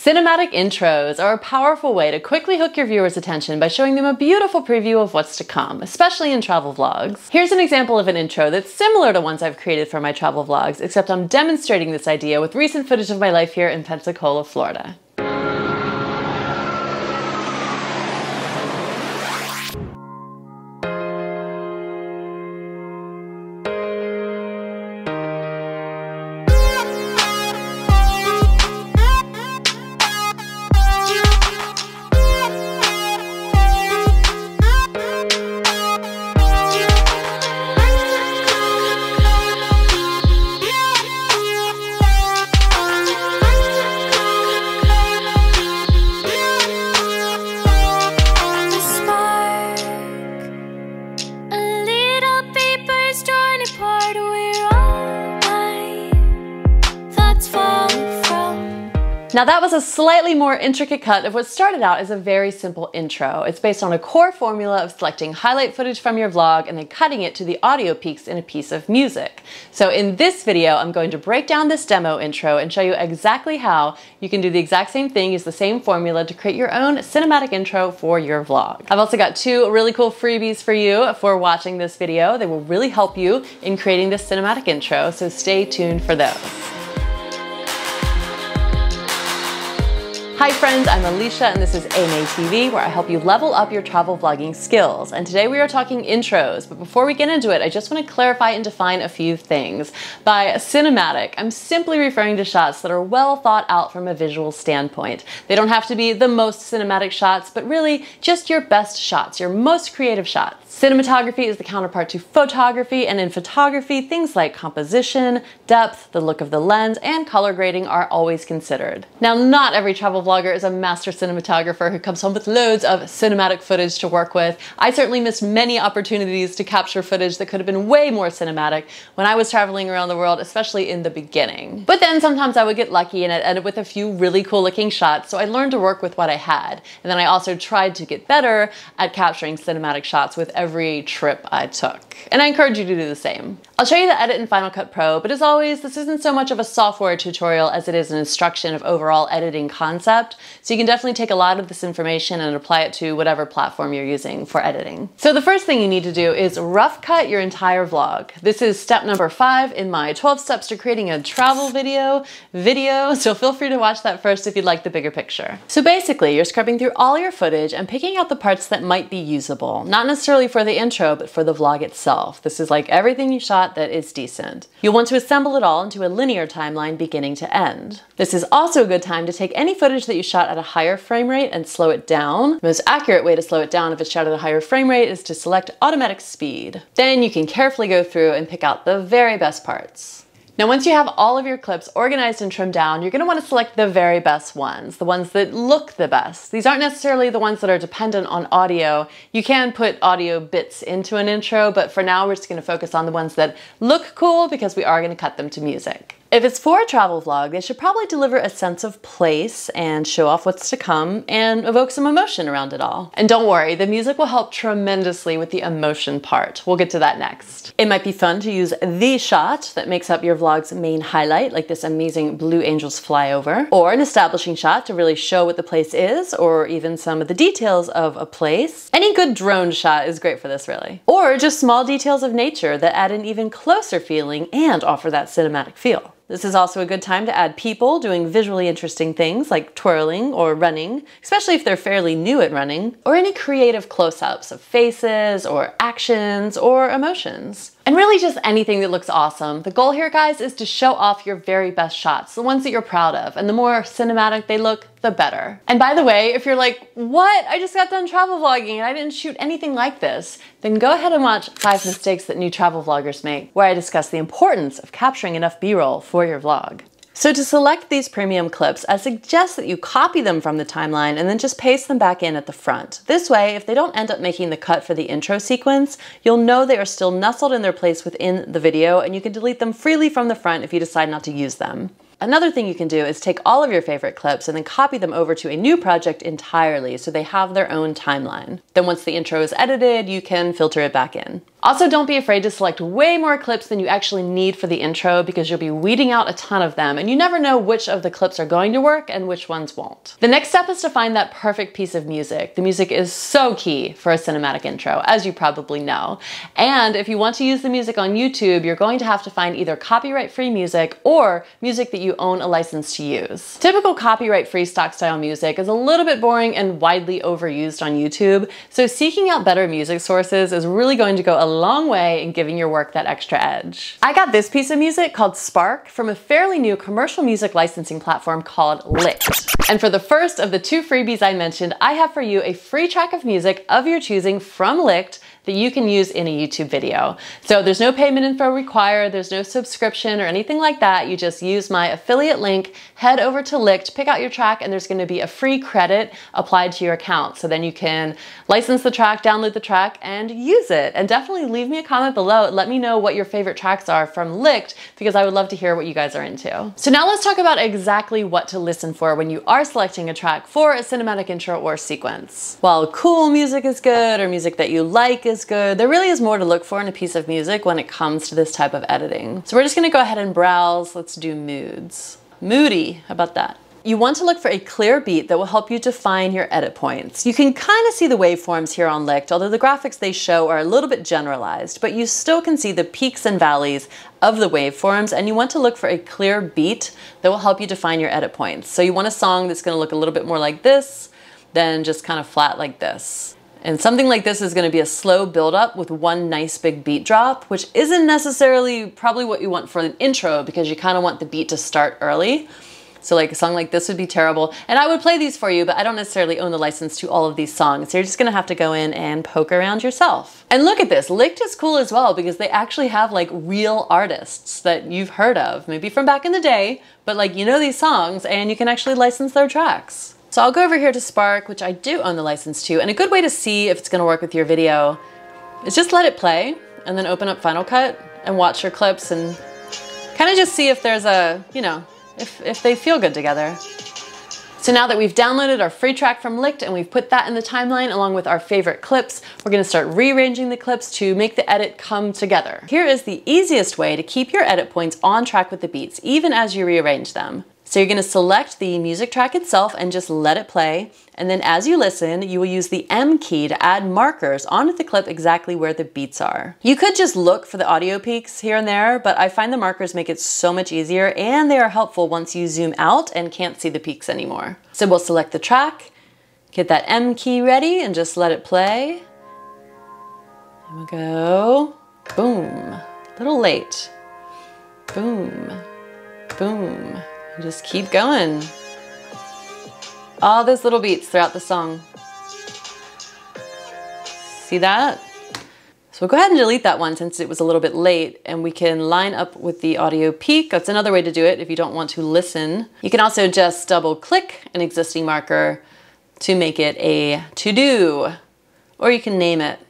Cinematic intros are a powerful way to quickly hook your viewers' attention by showing them a beautiful preview of what's to come, especially in travel vlogs. Here's an example of an intro that's similar to ones I've created for my travel vlogs, except I'm demonstrating this idea with recent footage of my life here in Pensacola, Florida. Now that was a slightly more intricate cut of what started out as a very simple intro. It's based on a core formula of selecting highlight footage from your vlog and then cutting it to the audio peaks in a piece of music. So in this video, I'm going to break down this demo intro and show you exactly how you can do the exact same thing, use the same formula to create your own cinematic intro for your vlog. I've also got two really cool freebies for you for watching this video. They will really help you in creating this cinematic intro, so stay tuned for those. Hi friends, I'm Alicia and this is AMaeTV, where I help you level up your travel vlogging skills. And today we are talking intros, but before we get into it, I just want to clarify and define a few things. By cinematic, I'm simply referring to shots that are well thought out from a visual standpoint. They don't have to be the most cinematic shots, but really just your best shots, your most creative shots. Cinematography is the counterpart to photography, and in photography, things like composition, depth, the look of the lens, and color grading are always considered. Now, not every travel vlogger is a master cinematographer who comes home with loads of cinematic footage to work with. I certainly missed many opportunities to capture footage that could have been way more cinematic when I was traveling around the world, especially in the beginning. But then sometimes I would get lucky and I'd end up with a few really cool looking shots, so I learned to work with what I had. And then I also tried to get better at capturing cinematic shots with every trip I took. And I encourage you to do the same. I'll show you the edit in Final Cut Pro, but as always, this isn't so much of a software tutorial as it is an instruction of overall editing concept, so you can definitely take a lot of this information and apply it to whatever platform you're using for editing. So the first thing you need to do is rough cut your entire vlog. This is step number 5 in my 12 steps to creating a travel video, so feel free to watch that first if you'd like the bigger picture. So basically, you're scrubbing through all your footage and picking out the parts that might be usable, not necessarily for the intro, but for the vlog itself. This is like everything you shot that is decent. You'll want to assemble it all into a linear timeline beginning to end. This is also a good time to take any footage that you shot at a higher frame rate and slow it down. The most accurate way to slow it down if it's shot at a higher frame rate is to select automatic speed. Then you can carefully go through and pick out the very best parts. Now, once you have all of your clips organized and trimmed down, you're going to want to select the very best ones, the ones that look the best. These aren't necessarily the ones that are dependent on audio. You can put audio bits into an intro, but for now we're just going to focus on the ones that look cool because we are going to cut them to music. If it's for a travel vlog, they should probably deliver a sense of place and show off what's to come and evoke some emotion around it all. And don't worry, the music will help tremendously with the emotion part. We'll get to that next. It might be fun to use the shot that makes up your vlog's main highlight, like this amazing Blue Angels flyover, or an establishing shot to really show what the place is, or even some of the details of a place. Any good drone shot is great for this, really. Or just small details of nature that add an even closer feeling and offer that cinematic feel. This is also a good time to add people doing visually interesting things like twirling or running, especially if they're fairly new at running, or any creative close-ups of faces or actions or emotions. And really just anything that looks awesome. The goal here, guys, is to show off your very best shots, the ones that you're proud of, and the more cinematic they look, the better. And by the way, if you're like, what? I just got done travel vlogging and I didn't shoot anything like this, then go ahead and watch 5 mistakes that new travel vloggers make, where I discuss the importance of capturing enough B-roll for your vlog. So to select these premium clips, I suggest that you copy them from the timeline and then just paste them back in at the front. This way, if they don't end up making the cut for the intro sequence, you'll know they are still nestled in their place within the video, and you can delete them freely from the front if you decide not to use them. Another thing you can do is take all of your favorite clips and then copy them over to a new project entirely so they have their own timeline. Then once the intro is edited, you can filter it back in. Also, don't be afraid to select way more clips than you actually need for the intro because you'll be weeding out a ton of them and you never know which of the clips are going to work and which ones won't. The next step is to find that perfect piece of music. The music is so key for a cinematic intro, as you probably know. And if you want to use the music on YouTube, you're going to have to find either copyright-free music or music that you own a license to use. Typical copyright-free stock style music is a little bit boring and widely overused on YouTube, so seeking out better music sources is really going to go a long way in giving your work that extra edge. I got this piece of music called Spark from a fairly new commercial music licensing platform called LUTS. And for the first of the 2 freebies I mentioned, I have for you a free track of music of your choosing from LUTS that you can use in a YouTube video. So there's no payment info required, there's no subscription or anything like that. You just use my affiliate link, head over to LUTS, pick out your track, and there's going to be a free credit applied to your account. So then you can license the track, download the track, and use it. And definitely leave me a comment below. Let me know what your favorite tracks are from LUTS because I would love to hear what you guys are into. So now let's talk about exactly what to listen for when you are selecting a track for a cinematic intro or sequence. While cool music is good or music that you like is good, there really is more to look for in a piece of music when it comes to this type of editing. So we're just gonna go ahead and browse. Let's do moods. Moody, how about that? You want to look for a clear beat that will help you define your edit points. You can kind of see the waveforms here on LUTS, although the graphics they show are a little bit generalized, but you still can see the peaks and valleys of the waveforms, and you want to look for a clear beat that will help you define your edit points. So you want a song that's gonna look a little bit more like this than just kind of flat like this. And something like this is going to be a slow build-up with one nice big beat drop, which isn't necessarily probably what you want for an intro because you kind of want the beat to start early. So like a song like this would be terrible. And I would play these for you, but I don't necessarily own the license to all of these songs. So you're just going to have to go in and poke around yourself. And look at this. LUTS is cool as well because they actually have like real artists that you've heard of, maybe from back in the day, but like you know these songs and you can actually license their tracks. So I'll go over here to Spark, which I do own the license to, and a good way to see if it's gonna work with your video is just let it play and then open up Final Cut and watch your clips and kind of just see if there's a, you know, if they feel good together. So now that we've downloaded our free track from LUTS and we've put that in the timeline along with our favorite clips, we're gonna start rearranging the clips to make the edit come together. Here is the easiest way to keep your edit points on track with the beats, even as you rearrange them. So you're gonna select the music track itself and just let it play. And then as you listen, you will use the M key to add markers onto the clip exactly where the beats are. You could just look for the audio peaks here and there, but I find the markers make it so much easier and they are helpful once you zoom out and can't see the peaks anymore. So we'll select the track, get that M key ready and just let it play. And we'll go, boom, a little late, boom, boom. Just keep going. All those little beats throughout the song. See that? So we'll go ahead and delete that one since it was a little bit late and we can line up with the audio peak. That's another way to do it if you don't want to listen. You can also just double click an existing marker to make it a to-do, or you can name it,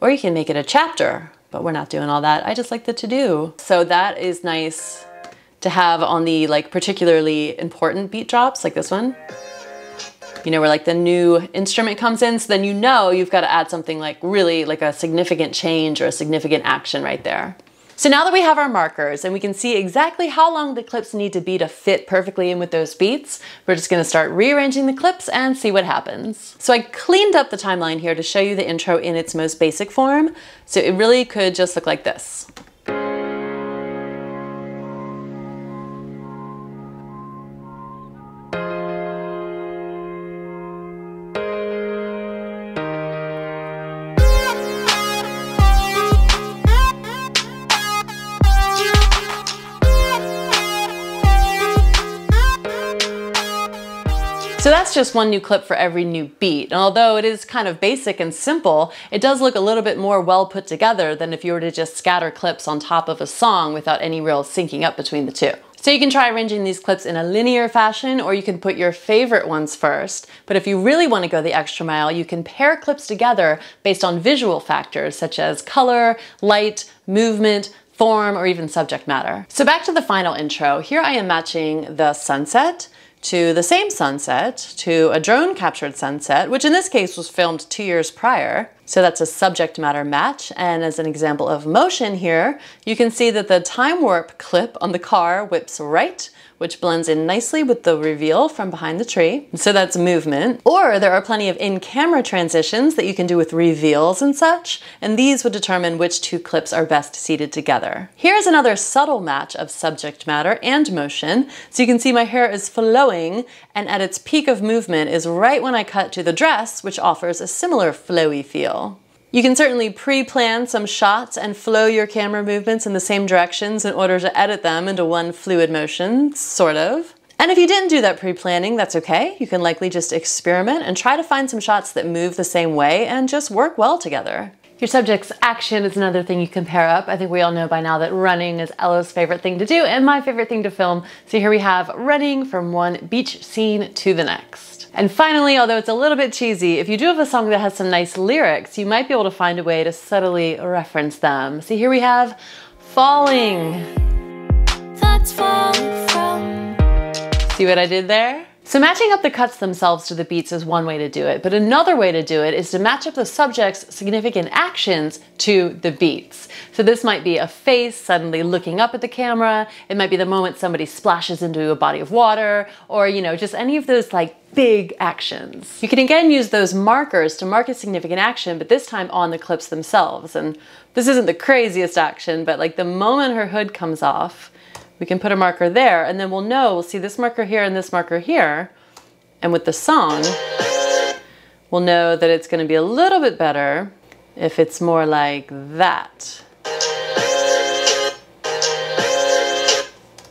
or you can make it a chapter, but we're not doing all that. I just like the to-do. So that is nice to have on the like particularly important beat drops like this one. You know, where like the new instrument comes in, so then you know you've got to add something like really like a significant change or a significant action right there. So now that we have our markers and we can see exactly how long the clips need to be to fit perfectly in with those beats, we're just gonna start rearranging the clips and see what happens. So I cleaned up the timeline here to show you the intro in its most basic form. So it really could just look like this. So that's just one new clip for every new beat. And although it is kind of basic and simple, it does look a little bit more well put together than if you were to just scatter clips on top of a song without any real syncing up between the two. So you can try arranging these clips in a linear fashion, or you can put your favorite ones first. But if you really want to go the extra mile, you can pair clips together based on visual factors such as color, light, movement, form, or even subject matter. So back to the final intro. Here I am matching the sunset to the same sunset, to a drone captured sunset, which in this case was filmed 2 years prior. So that's a subject matter match. And as an example of motion here, you can see that the time warp clip on the car whips right, which blends in nicely with the reveal from behind the tree. So that's movement. Or there are plenty of in-camera transitions that you can do with reveals and such, and these would determine which two clips are best seated together. Here's another subtle match of subject matter and motion. So you can see my hair is flowing, and at its peak of movement is right when I cut to the dress, which offers a similar flowy feel. You can certainly pre-plan some shots and flow your camera movements in the same directions in order to edit them into one fluid motion, sort of. And if you didn't do that pre-planning, that's okay. You can likely just experiment and try to find some shots that move the same way and just work well together. Your subject's action is another thing you can pair up. I think we all know by now that running is Ella's favorite thing to do and my favorite thing to film. So here we have running from one beach scene to the next. And finally, although it's a little bit cheesy, if you do have a song that has some nice lyrics, you might be able to find a way to subtly reference them. See, here we have Falling. That's falling from. See what I did there? So matching up the cuts themselves to the beats is one way to do it, but another way to do it is to match up the subject's significant actions to the beats. So this might be a face suddenly looking up at the camera, it might be the moment somebody splashes into a body of water, or just any of those like big actions. You can again use those markers to mark a significant action, but this time on the clips themselves. And this isn't the craziest action, but like the moment her hood comes off, we can put a marker there, and then we'll see this marker here and this marker here. And with the song, we'll know that it's going to be a little bit better if it's more like that.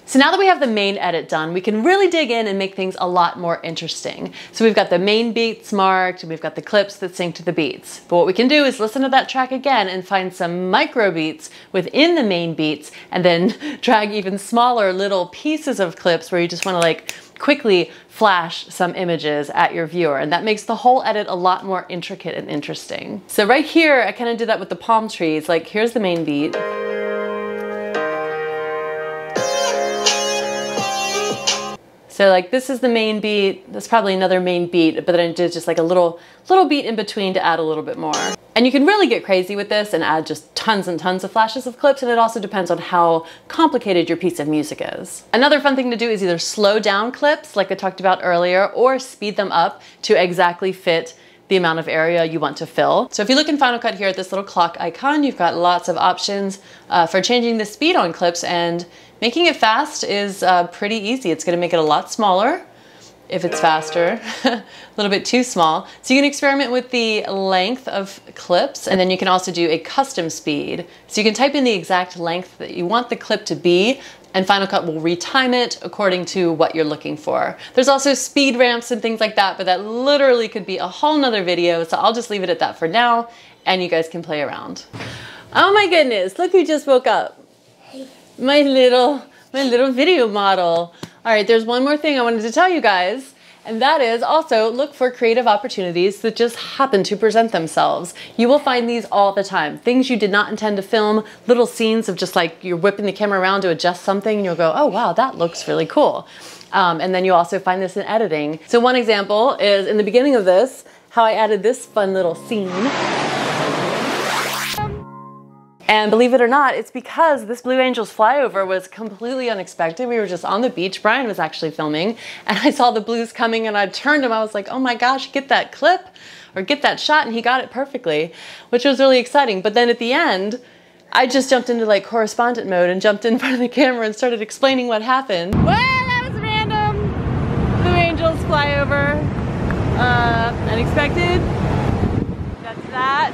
So now that we have the main edit done, we can really dig in and make things a lot more interesting. So we've got the main beats marked, and we've got the clips that sync to the beats. But what we can do is listen to that track again and find some micro beats within the main beats, and then drag even smaller little pieces of clips where you just want to like quickly flash some images at your viewer. And that makes the whole edit a lot more intricate and interesting. So right here, I kind of did that with the palm trees. Like here's the main beat. So like this is the main beat, there's probably another main beat, but then I did just like a little beat in between to add a little bit more. And you can really get crazy with this and add just tons and tons of flashes of clips, and it also depends on how complicated your piece of music is. Another fun thing to do is either slow down clips like I talked about earlier, or speed them up to exactly fit the amount of area you want to fill. So if you look in Final Cut here at this little clock icon, you've got lots of options for changing the speed on clips, and making it fast is pretty easy. It's gonna make it a lot smaller if it's faster, a little bit too small. So you can experiment with the length of clips, and then you can also do a custom speed. So you can type in the exact length that you want the clip to be, and Final Cut will retime it according to what you're looking for. There's also speed ramps and things like that, but that literally could be a whole nother video, so I'll just leave it at that for now, and you guys can play around. Oh my goodness, look who just woke up. My little video model. All right, there's one more thing I wanted to tell you guys, and that is also look for creative opportunities that just happen to present themselves. You will find these all the time. Things you did not intend to film, little scenes of just like you're whipping the camera around to adjust something and you'll go, oh wow, that looks really cool. And then you also find this in editing. So one example is in the beginning of this, how I added this fun little scene. And believe it or not, it's because this Blue Angels flyover was completely unexpected. We were just on the beach. Brian was actually filming, and I saw the blues coming, and I turned him. I was like, oh my gosh, get that clip or get that shot, and he got it perfectly, which was really exciting. But then at the end, I just jumped into like correspondent mode and jumped in front of the camera and started explaining what happened. Well, that was random. Blue Angels flyover. Unexpected. That's that.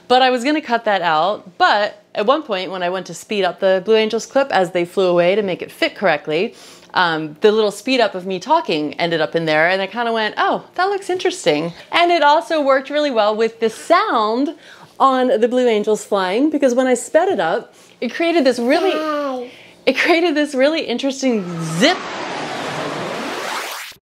But I was gonna cut that out, but at one point when I went to speed up the Blue Angels clip as they flew away to make it fit correctly, the little speed up of me talking ended up in there, and I kind of went, oh, that looks interesting. And it also worked really well with the sound on the Blue Angels flying, because when I sped it up, it created this really interesting zip,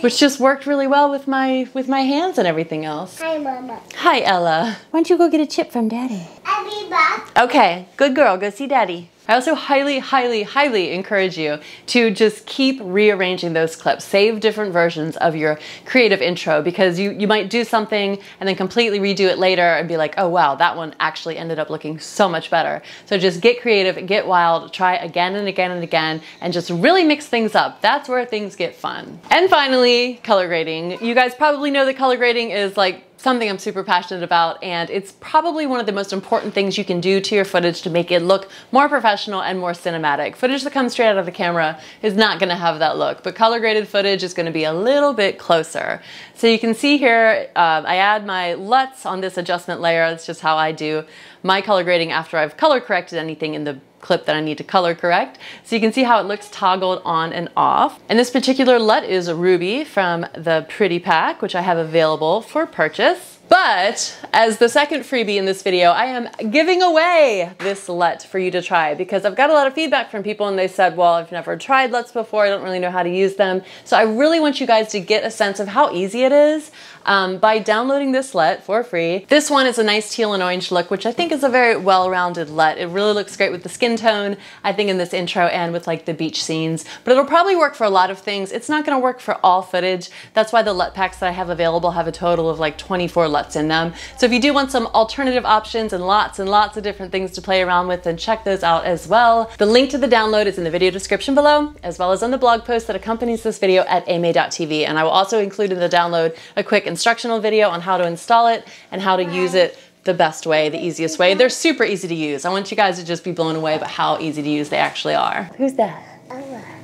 which just worked really well with my hands and everything else. Hi, Mama. Hi, Ella. Why don't you go get a chip from Daddy? I'll be back. Okay, good girl, go see daddy. I also highly, highly, highly encourage you to just keep rearranging those clips. Save different versions of your creative intro, because you might do something and then completely redo it later and be like, oh wow, that one actually ended up looking so much better. So just get creative, get wild, try again and again and again, and just really mix things up. That's where things get fun. And finally, color grading. You guys probably know that color grading is like something I'm super passionate about, and it's probably one of the most important things you can do to your footage to make it look more professional and more cinematic. Footage that comes straight out of the camera is not gonna have that look, but color graded footage is gonna be a little bit closer. So you can see here, I add my LUTs on this adjustment layer. That's just how I do my color grading after I've color corrected anything in the clip that I need to color correct. So you can see how it looks toggled on and off. And this particular LUT is a Ruby from the Pretty Pack, which I have available for purchase. But as the second freebie in this video, I am giving away this LUT for you to try, because I've got a lot of feedback from people and they said, well, I've never tried LUTs before, I don't really know how to use them. So I really want you guys to get a sense of how easy it is by downloading this LUT for free. This one is a nice teal and orange look, which I think is a very well-rounded LUT. It really looks great with the skin tone, I think, in this intro and with like the beach scenes, but it'll probably work for a lot of things. It's not gonna work for all footage. That's why the LUT packs that I have available have a total of like 24 LUTs in them. So if you do want some alternative options and lots of different things to play around with, then check those out as well. The link to the download is in the video description below, as well as on the blog post that accompanies this video at AMae.tv. And I will also include in the download a quick instructional video on how to install it and how to use it the best way, the easiest way. They're super easy to use. I want you guys to just be blown away by how easy to use they actually are. Who's that?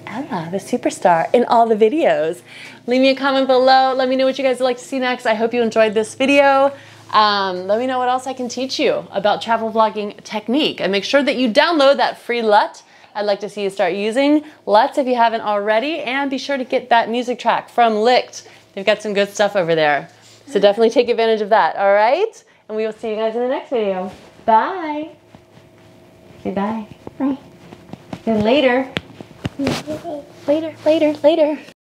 Ella, the superstar in all the videos. Leave me a comment below. Let me know what you guys would like to see next. I hope you enjoyed this video. Let me know what else I can teach you about travel vlogging technique. And make sure that you download that free LUT. I'd like to see you start using LUTs if you haven't already. And be sure to get that music track from Licked. They've got some good stuff over there. So definitely take advantage of that, all right? And we will see you guys in the next video. Bye. Say bye. Bye. And later. Later.